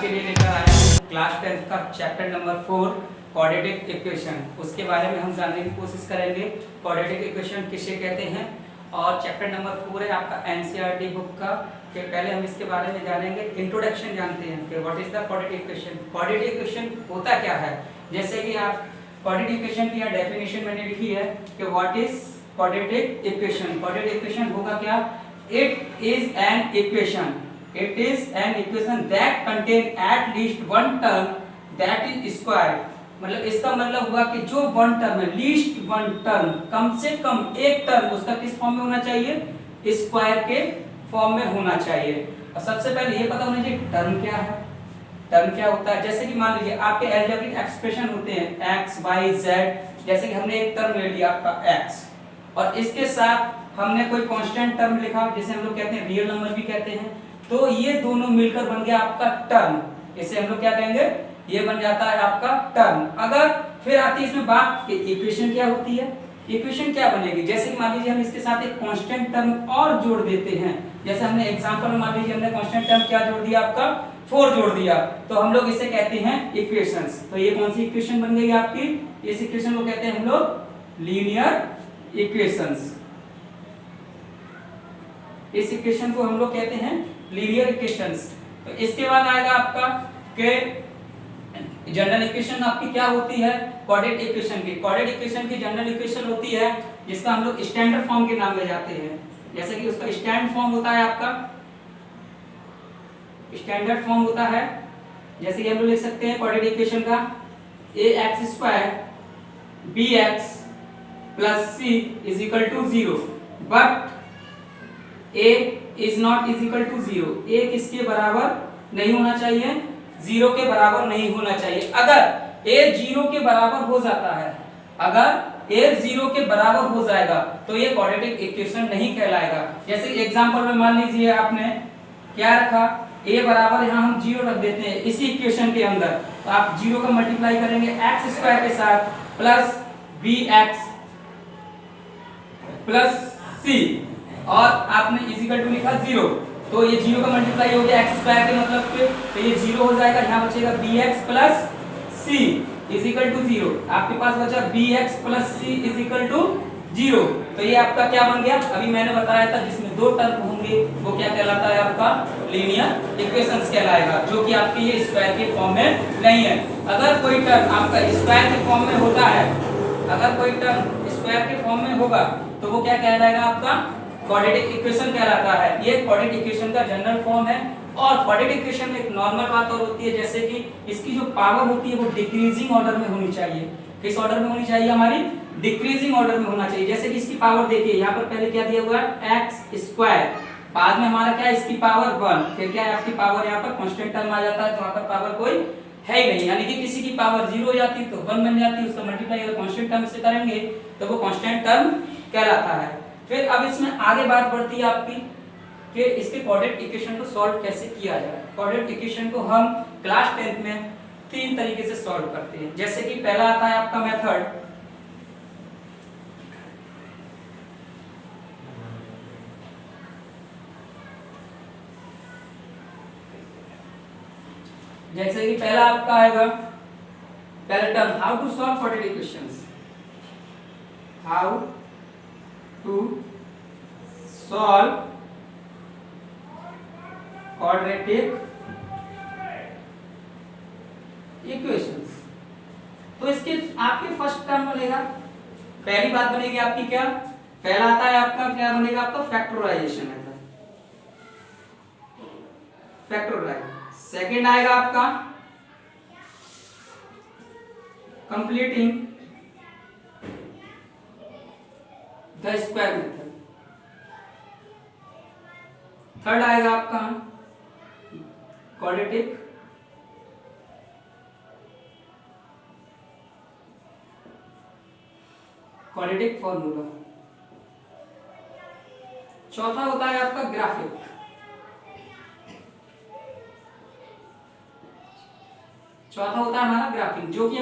आपके लिए लेकर आया हूँ क्लास 10 का चैप्टर नंबर 4 क्वाड्रेटिक इक्वेशन। उसके बारे में हम जानने की कोशिश करेंगे क्वाड्रेटिक इक्वेशन किसे कहते हैं। और चैप्टर नंबर 4 है आपका एनसीईआरटी बुक का। कि पहले हम इसके बारे में जानेंगे, इंट्रोडक्शन जानते हैं कि what is the quadratic equation. Quadratic equation होता क्या है। जैसे कि आप क्वाड्रेटिक इक्वेशन की डेफिनेशन मैंने लिखी है कि what is quadratic equation. Quadratic equation होगा क्या, it is an equation, it is an equation that contain at least one term that is square। मतलब इसका मतलब हुआ कि जो वन टर्म है, लीस्ट वन टर्म, कम से कम एक टर्म उसका किस फॉर्म में होना चाहिए, स्क्वायर के फॉर्म में होना चाहिए। और सबसे पहले ये पता होना चाहिए टर्म क्या है, टर्म क्या होता है। जैसे कि मान लीजिए आपके अलजेब्रिक एक्सप्रेशन होते हैं x y z। जैसे कि हमने एक टर्म ले लिया आपका x और इसके साथ हमने कोई कांस्टेंट टर्म लिखा जिसे हम लोग कहते हैं रियल नंबर भी कहते हैं। तो ये दोनों मिलकर बन गया आपका टर्म। इसे हम लोग क्या कहेंगे, ये बन जाता है आपका टर्म। अगर फिर आती है इसमें बात कि इक्वेशन क्या होती है। इक्वेशन क्या बनेगी, जैसे कि मान लीजिए हम इसके साथ एक कांस्टेंट टर्म और जोड़ देते हैं। जैसे हमने एग्जांपल में मान लीजिए हमने कांस्टेंट टर्म क्या जोड़ दिया, आपका 4 जोड़ दिया, तो हम लोग इसे कहते हैं इक्वेशंस। तो ये कौन सी इक्वेशन बन गई आपकी, इस इक्वेशन को कहते हैं हम लोग लीनियर इक्वेशंस। इस इक्वेशन को हम लोग कहते हैं लीनियर इक्वेशंस। तो इसके बाद आएगा आपका के जनरल इक्वेशन आपकी क्या होती है, क्वाड्रेटिक इक्वेशन की। क्वाड्रेटिक इक्वेशन की जनरल इक्वेशन होती है जिसका हम लोग स्टैंडर्ड फॉर्म के नाम में जाते हैं। जैसे कि उसका स्टैंडर्ड फॉर्म होता है आपका, स्टैंडर्ड फॉर्म होता है जैसे कि हम लोग लिख सकते हैं क्वाड्रेटिक इक्वेशन का ax² bx + c = 0 but a is not is equal to 0। a किसके बराबर नहीं होना चाहिए, 0 के बराबर नहीं होना चाहिए। अगर a 0 के बराबर हो जाता है, अगर a 0 के बराबर हो जाएगा तो ये क्वाड्रेटिक इक्वेशन नहीं कहलाएगा। जैसे एग्जांपल में मान लीजिए आपने क्या रखा, a बराबर यहाँ हम 0 रख देते हैं इसी इक्वेशन के अंदर। तो आप 0 का मल्टीप्लाई करेंगे x² के साथ प्लस bx + c और आपने इक्वल टू लिखा 0। तो ये 0 का मल्टीप्लाई हो गया x² के मतलब पे, तो ये 0 हो जाएगा। यहाँ बचेगा bx + c = 0। आपके पास बचा bx + c = 0। तो ये आपका क्या बन गया, अभी मैंने बताया था जिसमें दो टर्म होंगे वो क्या कहलाता है, आपका लीनियर इक्वेशंस कहलाएगा, जो कि आपके ये स्क्वायर के फॉर्म में नहीं है। अगर कोई टर्म आपका स्क्वायर के फॉर्म में होता है, अगर कोई टर्म स्क्वायर के फॉर्म में होगा तो वो क्या कहलाएगा, आपका क्वाड्रेटिक इक्वेशन कहलाता है। ये क्वाड्रेटिक इक्वेशन का जनरल फॉर्म है। और क्वाड्रेटिक इक्वेशन में एक नॉर्मल बात और होती है, जैसे कि इसकी जो पावर होती है वो डिक्रीजिंग ऑर्डर में होनी चाहिए। किस ऑर्डर में होनी चाहिए, हमारी डिक्रीजिंग ऑर्डर में होना चाहिए। जैसे कि इसकी पावर देखिए, यहाँ पर पहले क्या दिया हुआ है x², बाद में हमारा क्या है इसकी पावर 1, फिर क्या है आपकी पावर यहाँ पर कांस्टेंट टर्म आ जाता है, तो वहां पर पावर कोई है ही नहीं। यानी कि किसी की पावर 0 हो जाती तो 1 बन जाती, उसका मल्टीप्लाई अगर कांस्टेंट टर्म से करेंगे तो वो कांस्टेंट टर्म कहलाता है। फिर अब इसमें आगे बात बढ़ती है आपकी कि इसके क्वाड्रेटिक इक्वेशन को सॉल्व कैसे किया जाए। क्वाड्रेटिक इक्वेशन को हम क्लास 10 में 3 तरीके से सॉल्व करते हैं। जैसे कि पहला आता है आपका मेथड, जैसे कि पहला आपका आएगा पहला term, how to solve quadratic equations. How to solve quadratic equations. तो इसके आपके फर्स्ट टर्म बनेगा, पहली बात बनेगी आपकी क्या, पहला आता है आपका क्या बनेगा, आपका फैक्टराइजेशन है, फैक्टराइज। सेकंड आएगा आपका completing the square method. Third आएगा आपका क्वाड्रेटिक फॉर्मूला। चौथा होता है आपका ग्राफिक। चौथा होता है हमारा ग्राफिक, जो कि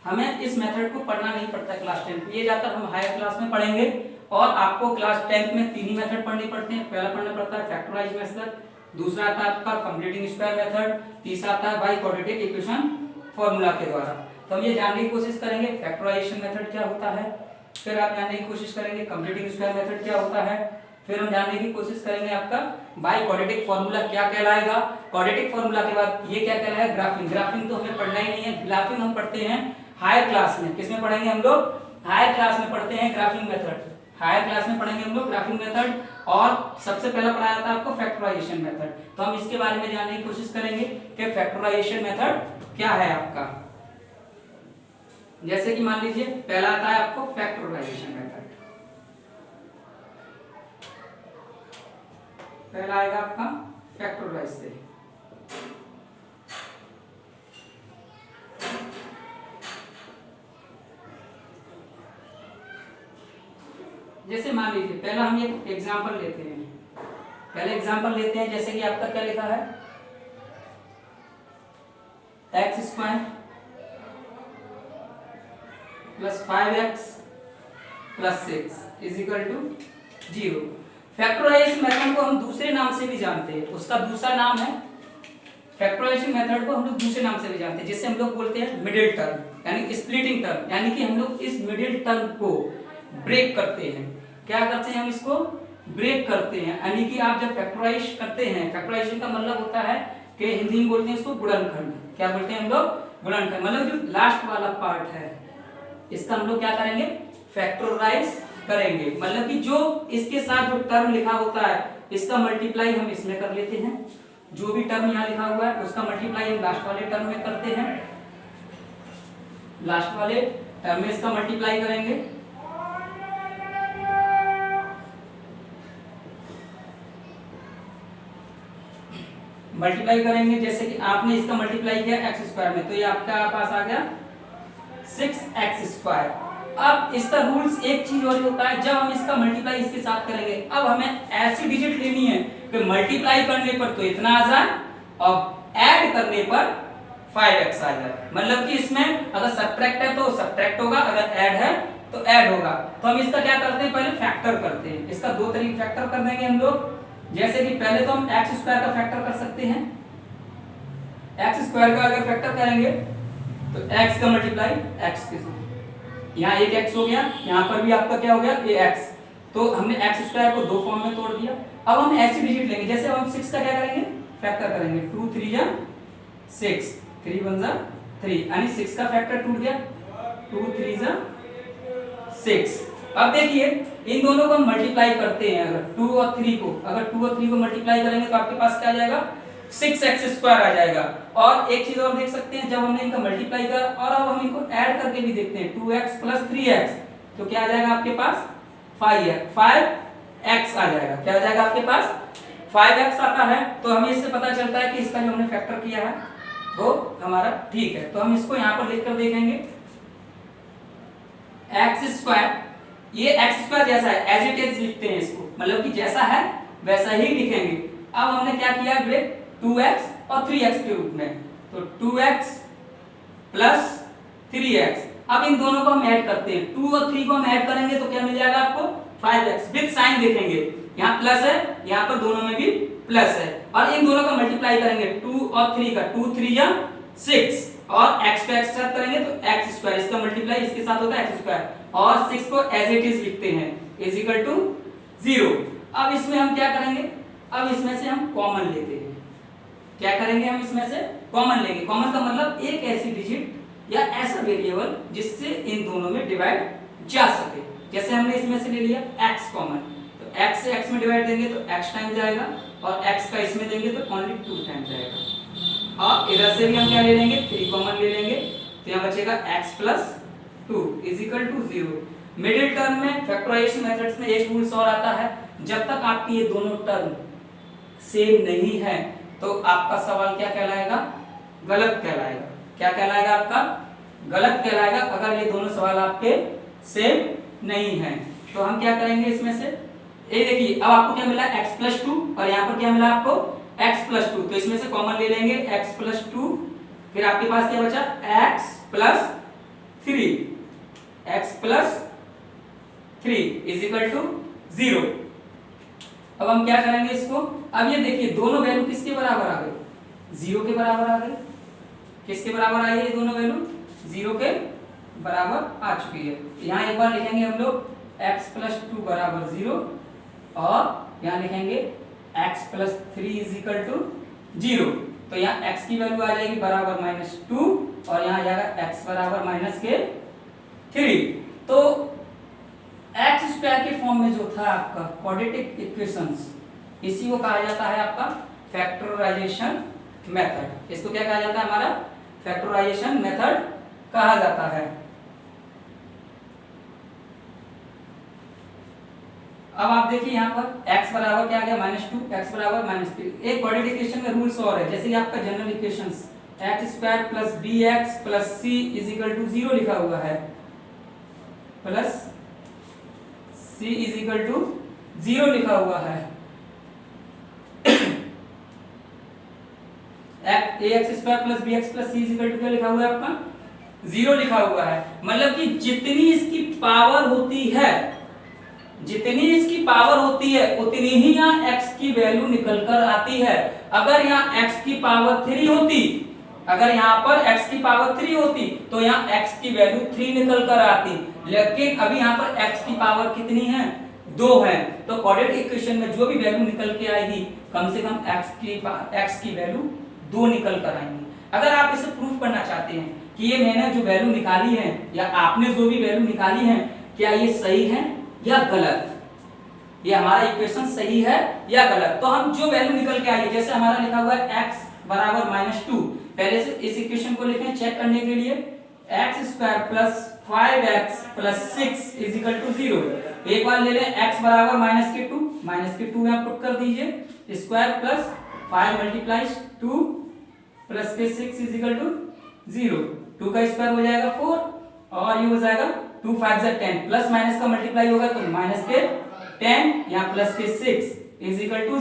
हमें इस मेथड को पढ़ना नहीं पड़ता क्लास 10 में। ये जाकर हम हायर क्लास में पढ़ेंगे और आपको क्लास 10 में 3 ही मेथड पढ़ने पड़ते हैं। पहला पढ़ना पड़ता है फैक्टराइज मेथड, दूसरा आता है आपका कंप्लीटिंग स्क्वायर मेथड, तीसरा आता है बाय क्वाड्रेटिक इक्वेशन फॉर्मूला के द्वारा। तो हम ये जानने की कोशिश करेंगे फैक्टराइजेशन मेथड क्या होता है, फिर आप जानने की कोशिश करेंगे कंप्लीटिंग स्क्वायर मेथड क्या होता है, फिर हम जानने की कोशिश करेंगे आपका बाय क्वाड्रेटिक फॉर्मूला क्या कहलाएगा। क्वाड्रेटिक फॉर्मूला के बाद ये क्या कहलाएगा, ग्राफिंग। ग्राफिंग तो हमें पढ़ना ही नहीं है, ग्राफिंग हम पढ़ते हैं हायर क्लास में। किसमें पढ़ेंगे हम लोग, हायर क्लास में पढ़ते हैं ग्राफिंग मेथड। हायर क्लास में पढ़ेंगे हम लोग ग्राफिंग मेथड, और सबसे पहला पढ़ाया था आपको फैक्टराइजेशन मेथड। तो हम इसके बारे में जानने की कोशिश करेंगे कि फैक्टराइजेशन मेथड क्या है आपका। जैसे कि मान लीजिए पहला आता है आपको फैक्टराइजेशन मेथड, पहला आएगा आपका फैक्टराइज से। जैसे मान लीजिए पहला हम एक एग्जांपल लेते हैं, पहले एग्जांपल लेते हैं। जैसे कि आपका क्या लिखा है, x square plus 5x plus 6 is equal to 0। Factorisation method को हम दूसरे नाम से भी जानते हैं, उसका दूसरा नाम है फैक्टराइजेशन मेथड को हम लोग दूसरे नाम से भी जानते हैं, जिसे हम लोग बोलते हैं मिडिल टर्म, यानी स्प्लिटिंग टर्म। यानी कि हम लोग इस मिडिल टर्म को ब्रेक करते हैं। क्या करते हैं, हम इसको ब्रेक करते हैं। यानी कि आप जब फैक्टराइज करते हैं, फैक्टराइजेशन का मतलब होता है कि हिंदी में बोलते हैं इसको गुणनखंड। क्या बोलते हैं हम लोग, गुणनखंड। मतलब जो लास्ट वाला पार्ट है इसका हम लोग क्या करेंगे, फैक्टराइज करेंगे। मतलब कि जो इसके साथ जो टर्म लिखा होता है इसका मल्टीप्लाई हम इसमें कर लेते हैं। जो भी टर्म यहाँ लिखा हुआ है उसका मल्टीप्लाई हम लास्ट वाले टर्म में करते हैं, लास्ट वाले टर्म में इसका मल्टीप्लाई करेंगे। मल्टीप्लाई करेंगे, जैसे कि आपने इसका मल्टीप्लाई किया एक्स स्क्वायर में, तो ये आपका पास आ गया 6x स्क्वायर। अब इसका रूल्स एक चीज और होता है, जब हम इसका मल्टीप्लाई इसके साथ करेंगे, अब हमें ऐसी डिजिट लेनी है कि मल्टीप्लाई करने पर तो इतना आ जाए और ऐड करने पर 5x आ जाए। मतलब कि इसमें अगर सब्ट्रैक्ट है तो सब्ट्रैक्ट होगा, अगर ऐड है तो ऐड होगा। तो हम इसका क्या करते हैं, पहले फैक्टर करते हैं। इसका दो तरीके फैक्टर कर देंगे हम लोग। जैसे कि पहले तो हम एक्स स्क्वायर का फैक्टर कर सकते हैं। एक्स स्क्वायर का अगर फैक्टर करेंगे तो x का मल्टीप्लाई x के साथ, यहाँ एक x हो गया, यहाँ पर भी आपका क्या हो गया, ये x। तो हमने x स्क्वायर को दो फॉर्म में तोड़ दिया। अब हम ऐसी डिजिट लेंगे, जैसे हम 6 का क्या करेंगे, फैक्टर करेंगे। 2 3 जा 6, 3 1 जा 3, यानी 6 का फैक्टर टूट गया, 2 3 जा 6। अब देखिए इन दोनों को हम मल्टीप्लाई करते हैं। अगर 2 और 3 को मल्टीप्लाई करेंगे तो आपके पास क्या आ जाएगा, 6x स्क्वायर आ जाएगा। और एक चीज और देख सकते हैं, जब हमने इनका मल्टीप्लाई करा और अब हम इनको ऐड करके भी देखते हैं, 2x प्लस 3x, तो क्या आ जाएगा आपके पास 5x आ जाएगा। क्या आ जाएगा आपके पास 5x आता है। तो हमें इससे पता चलता है कि इसका जो हमने फैक्टर किया है वो हमारा ठीक है। तो हम इसको यहाँ पर लिखकर देखेंगे, x स्क्वायर, ये x स्क्वायर जैसा है एज इट इज लिखते हैं इसको, मतलब कि जैसा है वैसा ही लिखेंगे। अब हमने क्या किया, ब्रेक 2x और 3x के रूप में, तो 2x प्लस 3x। अब इन दोनों को हम ऐड करते हैं, 2 और 3 को हम ऐड करेंगे तो क्या मिल जाएगा आपको 5x। विद साइन देखेंगे, यहाँ प्लस है, यहाँ पर दोनों में भी प्लस है। और इन दोनों का मल्टीप्लाई करेंगे 2 और 3 का, 2 3 या 6, और x को x के साथ करेंगे तो x स्क्वायर, इसका मल्टीप्लाई इसके साथ होगा x स्क्वायर, और 6 को एज इट इज लिखते हैं इज इक्वल टू 0। अब इसमें हम क्या करेंगे, अब इसमें से हम कॉमन लेते हैं। क्या करेंगे, हम इसमें से कॉमन लेंगे। कॉमन का मतलब एक ऐसी डिजिट या ऐसा वेरिएबल जिससे इन दोनों में डिवाइड जा सके। जैसे हमने इसमें से ले लिया x कॉमन, तो x से x में डिवाइड देंगे तो x टाइम जाएगा, और x का इसमें देंगे तो ओनली 2 टाइम जाएगा। और इधर से भी हम क्या ले लेंगे, 3 कॉमन ले लेंगे, तो यहाँ बचेगा x plus 2 is equal to 0। Middle term में फैक्टराइजेशन मेथड्स में एक रूल्स और आता है, जब तक आपकी ये दोनों टर्म सेम नहीं है तो आपका सवाल क्या कहलाएगा, गलत कहलाएगा। क्या कहलाएगा आपका, गलत कहलाएगा, अगर ये दोनों सवाल आपके सेम नहीं है। तो हम क्या करेंगे इसमें से, ये देखिए अब आपको क्या मिला x प्लस 2, और यहाँ पर क्या मिला आपको x प्लस 2, तो इसमें से कॉमन ले लेंगे x प्लस 2, फिर आपके पास क्या बचा x plus 3, x plus 3 is equal to 0। अब हम क्या करेंगे इसको, अब ये देखिए दोनों वैल्यू किसके बराबर आ गए, 0 के बराबर आ गए। किसके बराबर आई है ये दोनों वैल्यू, 0 के बराबर आ चुकी है। यहाँ एक बार लिखेंगे हम लोग x + 2 बराबर 0 और यहाँ लिखेंगे x + 3 = 0। तो यहाँ x की वैल्यू आ जाएगी बराबर -2 और यहाँ आ जाएगा x बराबर -3। तो x² के फॉर्म में जो था आपका क्वाड्रेटिक इक्वेशंस, इसी को कहा जाता है आपका फैक्टराइजेशन मेथड। इसको क्या कहा जाता है, हमारा फैक्टराइजेशन मेथड कहा जाता है। अब आप देखिए यहाँ पर x बराबर क्या आ गया -2, x बराबर -3। एक क्वाड्रेटिक इक्वेशन में रूल्स और है, जैसे कि आपका general equations x² + bx + c = 0 लिखा हुआ है, प्लस c = 0 लिखा हुआ है। ax² + bx + c = क्या लिखा हुआ है आपका, 0 लिखा हुआ है। मतलब कि जितनी इसकी पावर होती है, जितनी इसकी पावर होती है उतनी ही यहाँ x की वैल्यू निकल कर आती है। अगर यहाँ x की पावर 3 होती, अगर यहाँ पर x की पावर 3 होती तो यहाँ x की वैल्यू 3 निकल कर आती, लेकिन अभी यहाँ पर x की पावर कितनी है, 2 है। तो क्वाड्रेटिक इक्वेशन में जो भी वैल्यू निकल के आएगी कम से कम x की वैल्यू 2 निकल कर आएंगी। अगर आप इसे प्रूफ करना चाहते हैं कि ये मैंने जो वैल्यू निकाली है या आपने जो भी वैल्यू निकाली है क्या ये सही है या गलत, ये हमारा इक्वेशन सही है या गलत, तो हम जो वैल्यू निकल के आई है, जैसे हमारा लिखा हुआ है x बराबर -2, पहले से इस इक्वेशन को लिखें चेक करने के लिए, x² + 5x + 6 = 0। एक बार ले लें x बराबर -2 यहाँ पुट कर दीजिए, स्क्वायर प्लस 5 × 2 प्लस के 6 = 0। 2 का स्क्वायर हो जाएगा 4 और ये हो जाएगा 2 × 5 = 10, प्लस माइनस का मल्टीप्लाई होगा तो माइनस के 10 यहाँ प्लस के 6 =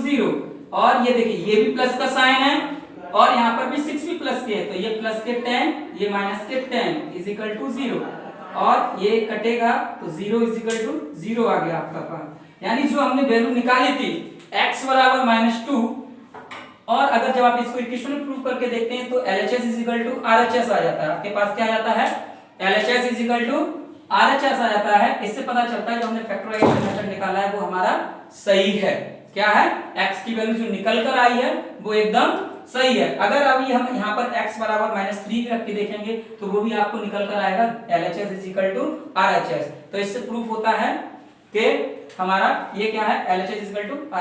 0। और ये देखिए ये भी प्लस का साइन है और यहाँ पर भी 6 भी प्लस के है, तो ये प्लस के 10 ये माइनस के 10 = 0 और ये कटेगा तो 0 = 0 आ गया आपका पास। यानी जो हमने वैल्यू निकाली थी x बराबर -2, और अगर जब आप इसको इक्वेशन में प्रूव करके देखते हैं तो LHS = RHS आ जाता है। आपके पास क्या आ जाता है, LHS = RHS आ जाता है। इससे पता चलता है जो हमने फैक्टराइजेशन मेथड निकाला है वो हमारा सही है। क्या है, x की वैल्यू जो निकल कर आई है वो एकदम सही है। अगर अभी हम यहाँ पर x बराबर -3 रख के देखेंगे तो वो भी आपको निकल कर आएगा LHS = RHS। तो इससे प्रूफ होता है कि हमारा ये क्या है, LHS =